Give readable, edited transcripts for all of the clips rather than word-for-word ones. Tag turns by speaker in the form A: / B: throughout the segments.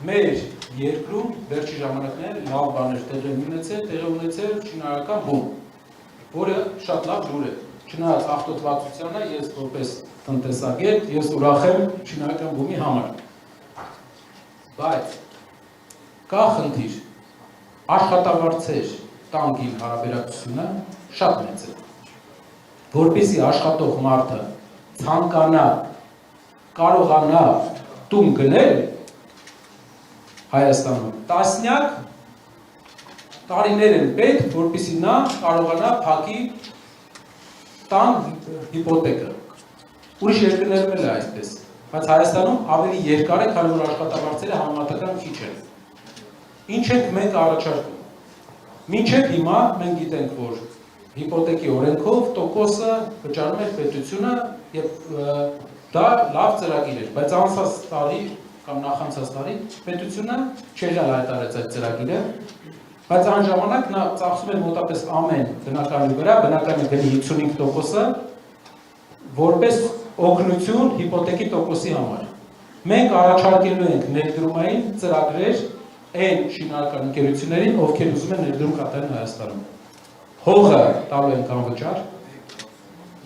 A: մեր երկրում վերջի ժամանակներին լավ բաներ տեղի ունեցել շինարարական բում, որը շատ լավ լուր է։ Չնայած աղտոտվածությանը ես որպես տնտեսագետ, ես ուրախ եմ շինարարական բումի համար։ Բայց կա խնդիր, աշխատավարձեր տանգին հարաբերակցությունը շատ մեծ է, որպեսզի աշխատող մարդը ցանկանա, կարողանա տուն գնել Հայաստանում, տասնյակ տարիներ են պետք, որպեսզի նա կարողանա փակի տան հիպոթեկը։ Ուրիշ երկրներում էլ է այսպես, բայց Հայաստանում ավելի երկար է, քանի որ աշխատավարձերը համեմատական քիչ են։ Ինչ ենք մենք առաջարկում։ Մինչև հիմա մենք գիտենք, որ հիպոթեկի օրենքով տոկոսը վճարում էր պետությունը եւ դա լավ ծրագիր էր, բայց անցած տարի կամ նախանցած տարի պետությունը չէր հայտարարեց այդ ծրագիրը, բայց այն ժամանակ նա ծախսում էր մոտապես ամեն բնակարանի վրա, բնակարանի գնի 55%-ը որպես օգնություն հիպոթեկի տոկոսի համար։ Մենք առաջարկելու ենք ներդրումային ծրագրեր այն շինարարական ընկերություններին, ովքեր ուզում են ներդրում կատարել Հայաստանում։ Հողը տալու ենք անվճար,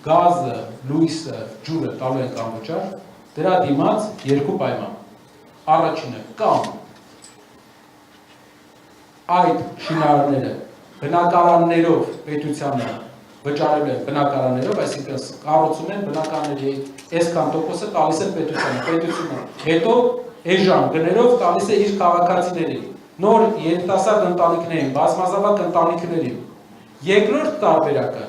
A: գազը, լույսը, ջուրը տալու ենք անվճար, դրա դիմաց երկու պայման։ Առաջինը կամ այդ շինարարները բնակարաններով պետությանը վճարել են բնակարաններով, այսինքն կառուցում են բնակարանների այսքան տոկոսը տալիս են պետությունը, հետո էժան գներով տալիս է իր քաղաքացիներին, նոր երիտասարդ ընտանիքներին, բազմազավակ ընտանիքներին։ Երկրորդ տարբերակը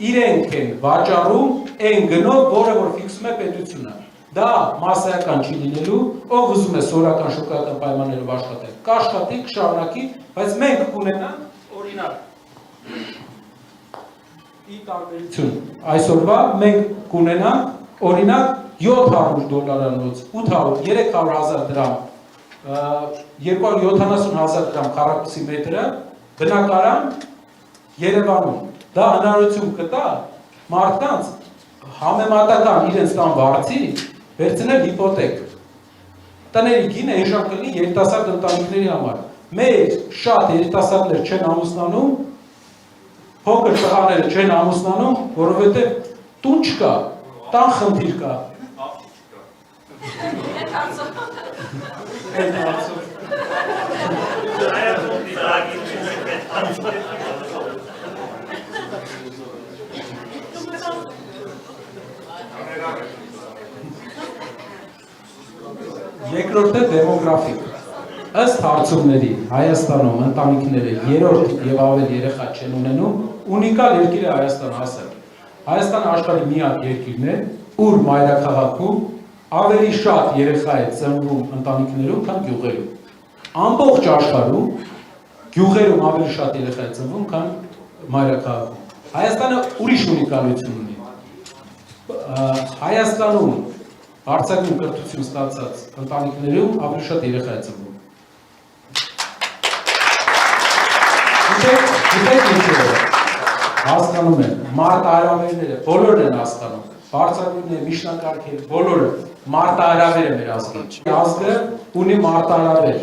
A: իրենք են վաճառում այն գնով, որը որ ֆիքսում է պետությունը։ Դա մասսայական չի լինելու, ով ուզում է սորական շոկական պայմաններով աշխատել, կաշխատի, կշարունակի, բայց մենք կունենանք օրինակ ի տարբերություն այսօրվա մենք կունենանք օրինակ $700, 800, 300,000 դրամ, 270,000 դրամ քառակուսի մետրը բնակարան Երևանում։ Դա հնարավորություն կտա մարդկանց համեմատական իրենց տան վարձի վերցնել հիպոթեք։ Տների գինը էժան կլինի երիտասարդ ընտանիքների համար։ Մեր շատ երիտասարդներ չեն ամուսնանում, փոքր տղաները չեն ամուսնանում, որովհետև տուն չկա, տան խնդիր կա։ Երկրորդը դեմոգրաֆիկ։ Ըստ հարցումների Հայաստանում ընտանիքները երրորդ եւ ավել երեխա չեն ունենում, ունիկալ երկիր է Հայաստանը հասել։ Հայաստանը աշխարհի միակ երկիրն է, ուր մայրաքաղաքում ավելի շատ երեխա է ծնվում ընտանիքներում, քան գյուղերում։ Ամբողջ աշխարհում գյուղերում ավելի շատ երեխա է ծնվում, քան մայրաքաղաքում։ Հայաստանը ուրիշ ունիկալություն ունի։ Հայաստանում Արձակում կրթություն ստացած ընտանիքներում ավելի շատ երեխա է ծնվում։ Գիտեք ինչու է, հասկանում են, մարտահրավերները, բոլորն են հասկանում, բարձրագույնները, միջնակարգերը, բոլորը մարտահրավեր է մեր ազգի։ Ազգը ունի մարտահրավեր,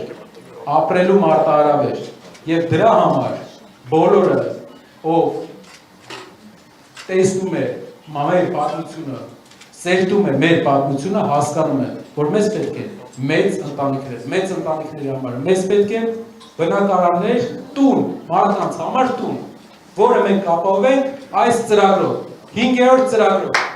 A: ապրելու մարտահրավեր, եւ դրա համար բոլորը, ով տեսնում է մեր պատմությունը, սերտում է մեր պատմությունը, հասկանում է, որ մեզ պետք է մեծ ընտանիքների համար, մեզ պետք է բնակարաններ, տուն, մարդկանց համար տուն, որը մենք ապահովենք այս ծրագրով, 5-րդ ծրագրով։